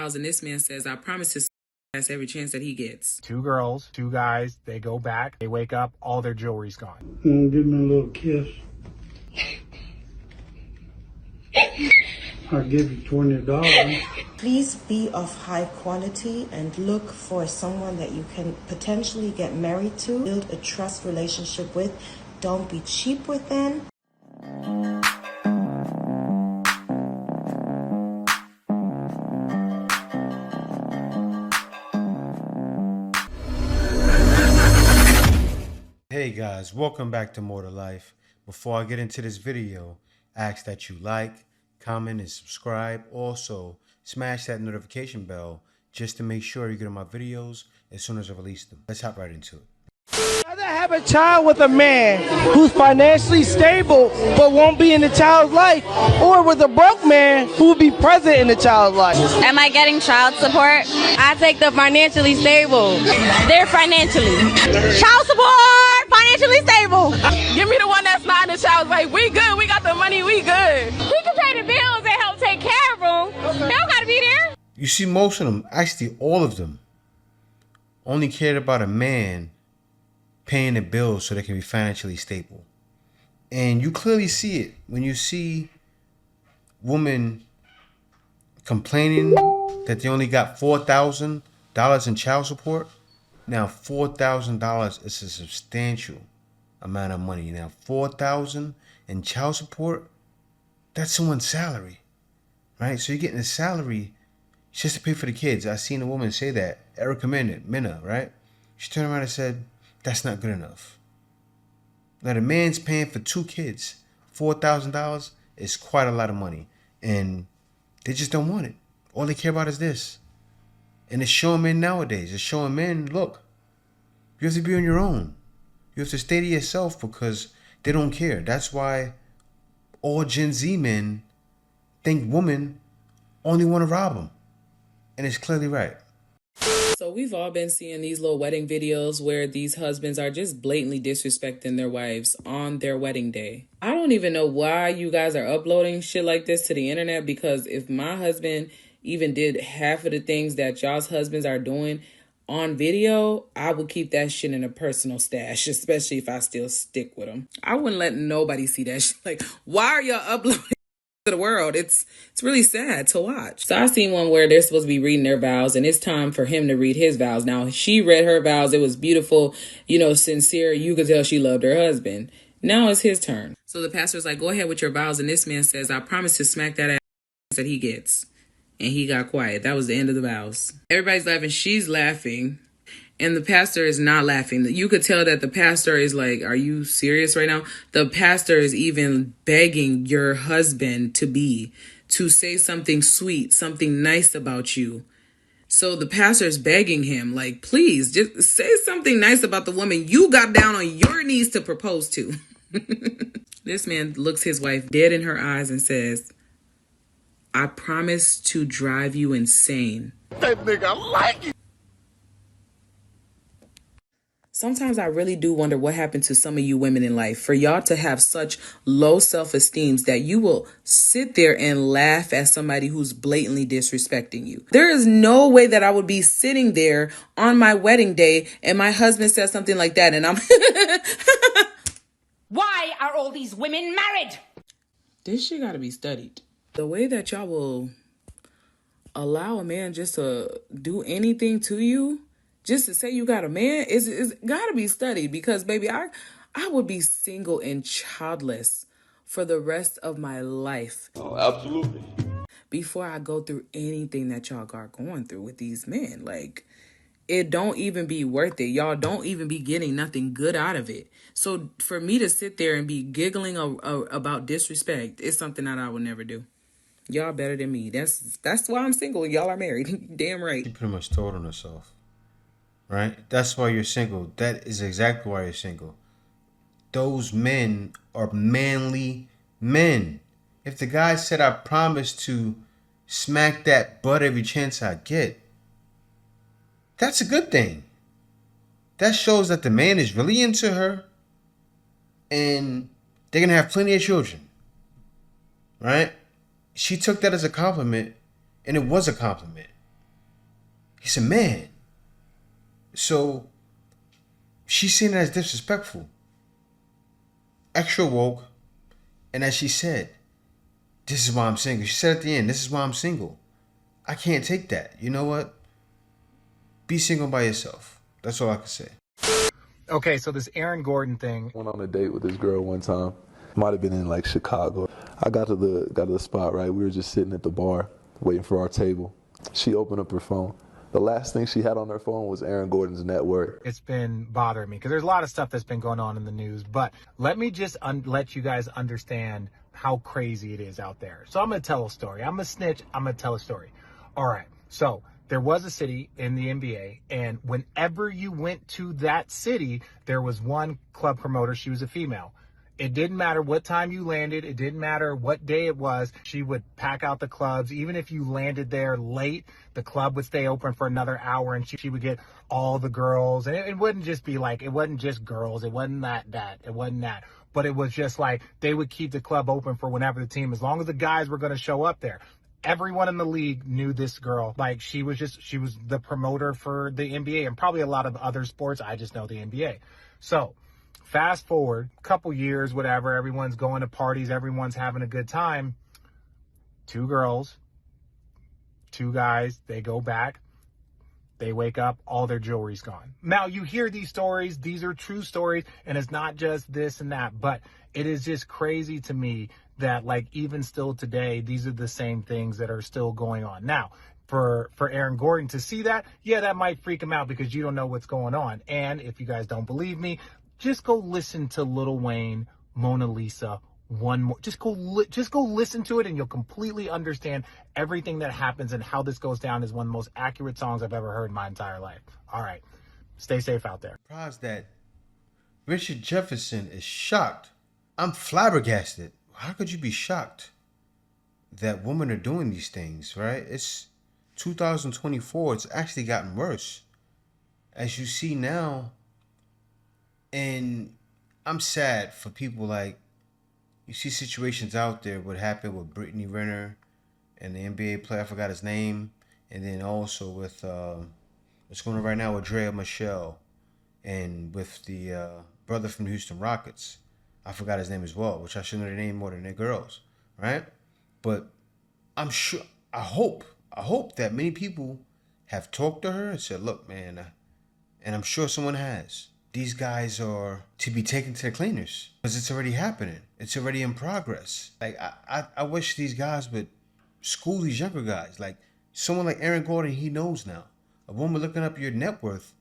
vows, and this man says, I promise to ass every chance that he gets. 2 girls, 2 guys, they go back, they wake up, all their jewelry's gone. Give me a little kiss. I'll give you $20. Please be of high quality and look for someone that you can potentially get married to, build a trust relationship with. Don't be cheap with them. Hey guys, welcome back to More to Life. Before I get into this video, I ask that you like, comment, and subscribe. Also, smash that notification bell just to make sure you get my videos as soon as I release them. Let's hop right into it. Rather have a child with a man who's financially stable but won't be in the child's life, or with a broke man who will be present in the child's life. Am I getting child support? I take the financially stable. They're financially. Child support, financially stable. Give me the one that's not in the child's life. We good. We got the money. We good. We can pay the bills and help take care of them. They don't gotta be there. You see, most of them, actually all of them, only cared about a man paying the bills so they can be financially stable. And you clearly see it when you see women complaining that they only got $4,000 in child support. Now, $4,000 is a substantial amount of money. Now, $4,000 in child support, that's someone's salary, right? So you're getting a salary just to pay for the kids. I seen a woman say that, Erica Mena, right? She turned around and said, that's not good enough. Now, the man's paying for 2 kids. $4,000 is quite a lot of money. And they just don't want it. All they care about is this. And it's showing men nowadays. It's showing men, look, you have to be on your own. You have to stay to yourself because they don't care. That's why all Gen Z men think women only want to rob them. And it's clearly right. So we've all been seeing these little wedding videos where these husbands are just blatantly disrespecting their wives on their wedding day. I don't even know why you guys are uploading shit like this to the internet, because if my husband even did half of the things that y'all's husbands are doing on video, I would keep that shit in a personal stash, especially if I still stick with him. I wouldn't let nobody see that shit. Like, why are y'all uploading to the world? It's really sad to watch. So I seen one where they're supposed to be reading their vows, and it's time for him to read his vows. Now, she read her vows. It was beautiful, sincere. You could tell she loved her husband. Now it's his turn. So the pastor's like, go ahead with your vows. And this man says, I promise to smack that ass that he gets. And he got quiet. That was the end of the vows. Everybody's laughing. She's laughing. And the pastor is not laughing. You could tell that the pastor is like, are you serious right now? The pastor is even begging your husband to say something sweet, something nice about you. So the pastor is begging him, like, please, just say something nice about the woman you got down on your knees to propose to. This man looks his wife dead in her eyes and says, I promise to drive you insane. That nigga like it. Sometimes I really do wonder what happened to some of you women in life for y'all to have such low self-esteem that you will sit there and laugh at somebody who's blatantly disrespecting you. There is no way that I would be sitting there on my wedding day and my husband says something like that and I'm Why are all these women married? This shit gotta be studied. The way that y'all will allow a man just to do anything to you, just to say you got a man, is gotta be studied. Because, baby, I would be single and childless for the rest of my life. Oh, absolutely. Before I go through anything that y'all are going through with these men. Like, it don't even be worth it. Y'all don't even be getting nothing good out of it. So for me to sit there and be giggling about disrespect is something that I would never do. Y'all better than me. That's why I'm single. Y'all are married. Damn right. She pretty much told on herself, right? That's why you're single. That is exactly why you're single. Those men are manly men. If the guy said, I promise to smack that butt every chance I get, that's a good thing. That shows that the man is really into her and they're going to have plenty of children, right? She took that as a compliment, and it was a compliment. He's a man. So she's seen it as disrespectful, extra woke, and as she said, this is why I'm single. She said at the end, this is why I'm single. I can't take that. You know what? Be single by yourself. That's all I can say. Okay, so this Aaron Gordon thing. Went on a date with this girl one time. Might have been in like Chicago. I got to the spot, right? We were just sitting at the bar waiting for our table. She opened up her phone. The last thing she had on her phone was Aaron Gordon's net worth. It's been bothering me because there's a lot of stuff that's been going on in the news, but let me just let you guys understand how crazy it is out there. So I'm going to tell a story. I'm a snitch. I'm going to tell a story. All right. So there was a city in the NBA, and whenever you went to that city, there was one club promoter. She was a female. It didn't matter what time you landed. It didn't matter what day it was. She would pack out the clubs. Even if you landed there late, the club would stay open for another hour, and she would get all the girls. And it wouldn't just be like, it wasn't just girls. It wasn't that. It wasn't that. But it was just like they would keep the club open for whenever the team, as long as the guys were going to show up there. Everyone in the league knew this girl. Like she was the promoter for the NBA and probably a lot of other sports. I just know the NBA. So fast forward a couple years, whatever, everyone's going to parties, everyone's having a good time. 2 girls, 2 guys, they go back, they wake up, all their jewelry's gone. Now you hear these stories, these are true stories, and it's not just this and that, but it is just crazy to me that like even still today, these are the same things that are still going on. Now, for Aaron Gordon to see that, yeah, that might freak him out because you don't know what's going on. And if you guys don't believe me, just go listen to Lil Wayne, Mona Lisa, one more. Just go listen to it, and you'll completely understand everything that happens and how this goes down. Is one of the most accurate songs I've ever heard in my entire life. All right, stay safe out there. Surprised that Richard Jefferson is shocked. I'm flabbergasted. How could you be shocked that women are doing these things, right? It's 2024. It's actually gotten worse, as you see now. And I'm sad for people like, you see situations out there, what happened with Brittany Renner and the NBA player, I forgot his name. And then also with what's going on right now with Drea Michelle and with the brother from the Houston Rockets. I forgot his name as well, which I should know their name more than their girls, right? But I'm sure, I hope that many people have talked to her and said, look, man, and I'm sure someone has. These guys are to be taken to the cleaners because it's already happening. It's already in progress. Like, I wish these guys would school these younger guys. Like, someone like Aaron Gordon, he knows now. A woman looking up your net worth,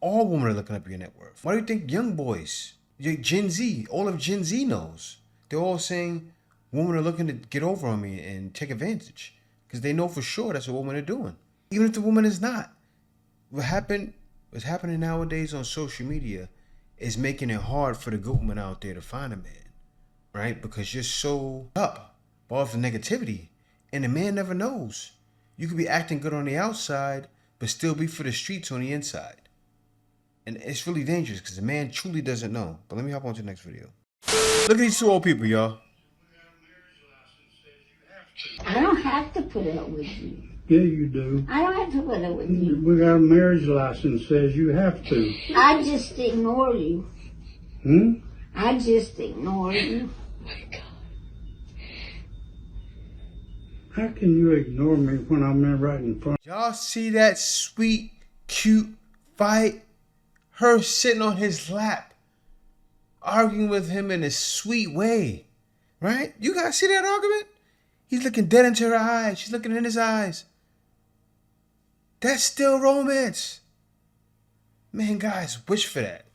all women are looking up your net worth. Why do you think young boys, Gen Z, all of Gen Z knows? They're all saying women are looking to get over on me and take advantage because they know for sure that's what women are doing. Even if the woman is not. What's happening nowadays on social media is making it hard for the good woman out there to find a man, right? Because you're so up by all the negativity, and the man never knows. You could be acting good on the outside, but still be for the streets on the inside. And it's really dangerous because the man truly doesn't know. But let me hop on to the next video. Look at these 2 old people, y'all. I don't have to put up with you. Yeah, you do. I don't have to put up with you. We got a marriage license says you have to. I just ignore you. Hmm? I just ignore you. How can you ignore me when I'm in right in front? Y'all see that sweet, cute fight? Her sitting on his lap, arguing with him in a sweet way, right? You guys see that argument? He's looking dead into her eyes. She's looking in his eyes. That's still romance. Man, guys, wish for that.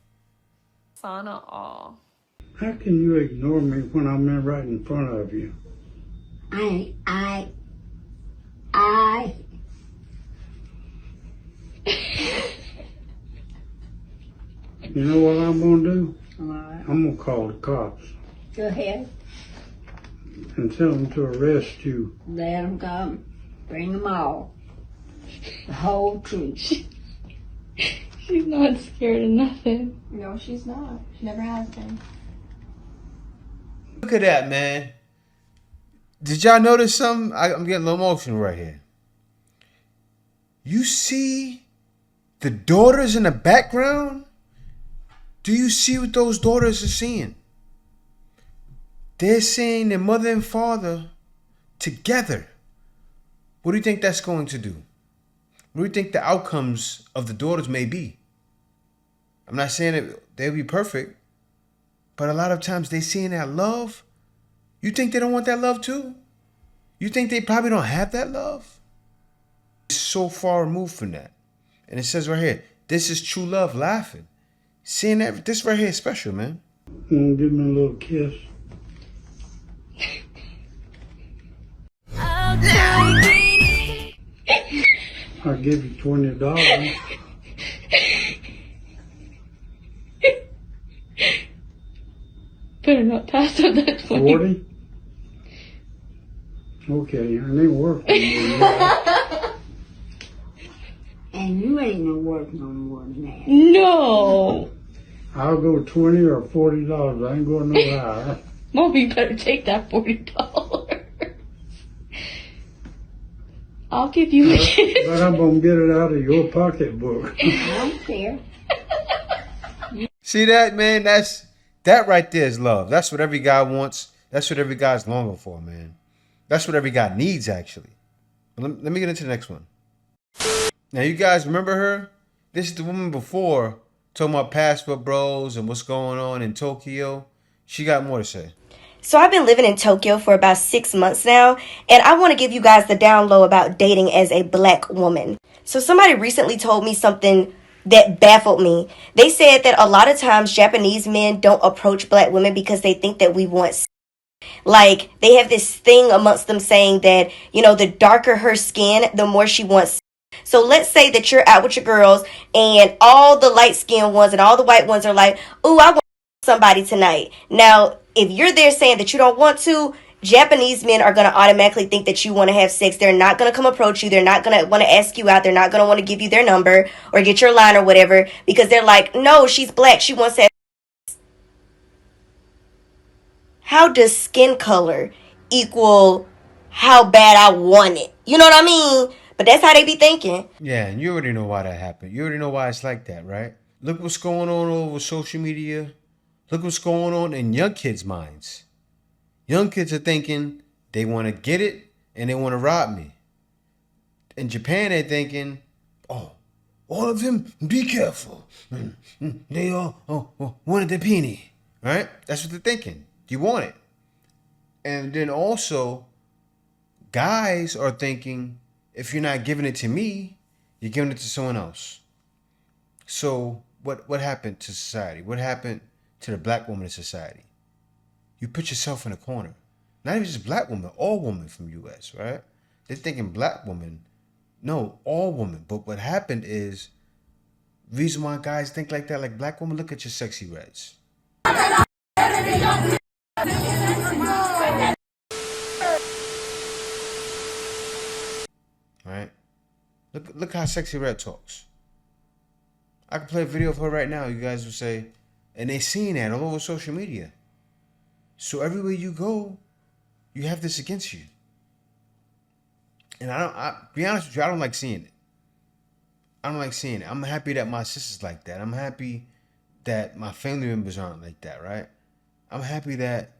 Sauna all. How can you ignore me when I'm in right in front of you? I You know what I'm going to do? Alright. I'm going to call the cops Go ahead. and tell them to arrest you. Let them come. Bring them all. The whole truth. She's not scared of nothing. No, she's not. She never has been. Look at that, man. Did y'all notice something? I'm getting a little emotional right here. You see the daughters in the background? Do you see what those daughters are seeing? They're seeing their mother and father together. What do you think that's going to do? What do you think the outcomes of the daughters may be? I'm not saying that they'll be perfect, but a lot of times they seeing that love. You think they don't want that love too? You think they probably don't have that love? It's so far removed from that. And it says right here, this is true love laughing. Seeing that, this right here is special, man. You give me a little kiss. I'll give you $20. Better not pass up that 20. 40? Okay, I ain't working. And you ain't no worth no more than that. No. I'll go $20 or $40. I ain't going no higher. Mom, you better take that $40. I'll give you a kiss. But I'm going to get it out of your pocketbook. I don't care. See that, man? That right there is love. That's what every guy wants. That's what every guy's longing for, man. That's what every guy needs, actually. But let me get into the next one. Now, you guys remember her? This is the woman before talking about passport bros and what's going on in Tokyo. She got more to say. So I've been living in Tokyo for about 6 months now, and I want to give you guys the down low about dating as a black woman. So somebody recently told me something that baffled me. They said that a lot of times Japanese men don't approach black women because they think that we want. Like, they have this thing amongst them saying that, the darker her skin, the more she wants. So let's say that you're out with your girls and all the light-skinned ones and all the white ones are like, ooh, I want somebody tonight. Now, if you're there saying that you don't want to, Japanese men are going to automatically think that you want to have sex. They're not going to come approach you. They're not going to want to ask you out. They're not going to want to give you their number or get your line or whatever because they're like, no, she's black. She wants to have sex. How does skin color equal how bad I want it? You know what I mean? But that's how they be thinking. Yeah, and you already know why that happened. You already know why it's like that, right? Look what's going on over social media. Look what's going on in young kids' minds. Young kids are thinking they want to get it and they want to rob me. In Japan, they're thinking, oh, all of them, be careful. They all wanted the penny, right? That's what they're thinking. You want it. And then also, guys are thinking, if you're not giving it to me, you're giving it to someone else. So what happened to society? What happened to the black woman in society? You put yourself in a corner. Not even just black women, all women from U.S., right? They're thinking black women. No, all women. But what happened is, reason why guys think like that, like black women, look at your sexy reds. Right? Look how Sexy Red talks. I can play a video of her right now. You guys will say, and they seeing that all over social media. So everywhere you go, you have this against you. And I be honest with you, I don't like seeing it. I don't like seeing it. I'm happy that my sister's like that. I'm happy that my family members aren't like that, right? I'm happy that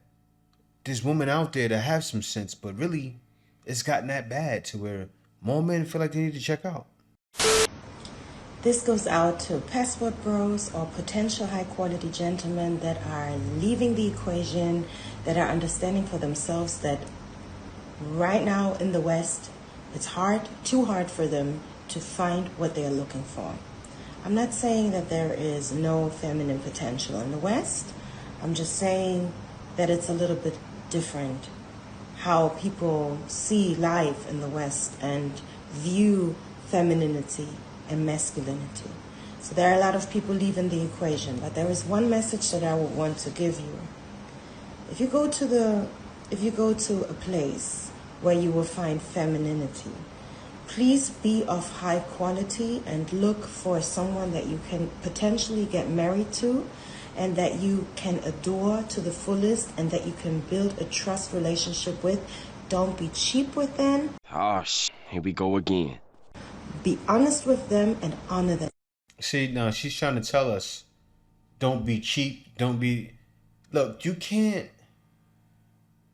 there's women out there that have some sense, but really, it's gotten that bad to where more men feel like they need to check out. This goes out to passport bros or potential high-quality gentlemen that are leaving the equation, that are understanding for themselves that right now in the West, it's too hard for them to find what they're looking for. I'm not saying that there is no feminine potential in the West. I'm just saying that it's a little bit different how people see life in the West and view femininity and masculinity. So there are a lot of people leaving the equation, but there is one message that I would want to give you. If you go to a place where you will find femininity, please be of high quality and look for someone that you can potentially get married to and that you can adore to the fullest and that you can build a trust relationship with. Don't be cheap with them. Oh, here we go again. Be honest with them and honor them. See, now she's trying to tell us, don't be cheap, don't be... Look, you can't...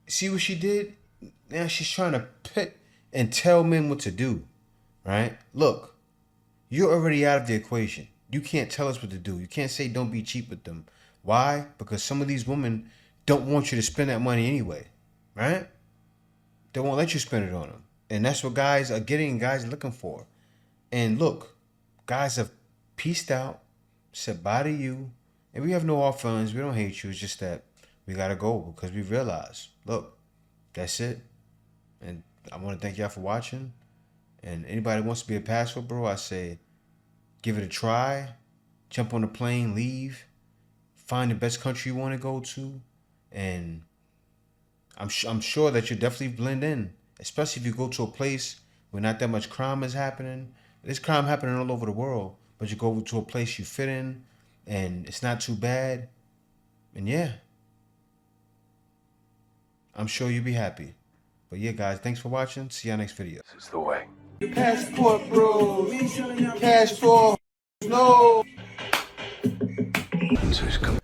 See what she did? Now she's trying to pit and tell men what to do, right? Look, you're already out of the equation. You can't tell us what to do. You can't say don't be cheap with them. Why? Because some of these women don't want you to spend that money anyway, right? They won't let you spend it on them. And that's what guys are getting, guys are looking for. And look, guys have pieced out, said bye to you, and we have no hard feelings. We don't hate you. It's just that we got to go because we realize, look, that's it. And I want to thank y'all for watching. And anybody who wants to be a passport bro, I say, give it a try. Jump on a plane, leave. Find the best country you want to go to. And I'm sure that you'll definitely blend in. Especially if you go to a place where not that much crime is happening. There's crime happening all over the world. But you go to a place you fit in. And it's not too bad. And yeah. I'm sure you'll be happy. But yeah, guys, thanks for watching. See y'all next video. This is the way. Passport bros. Passport. No. Come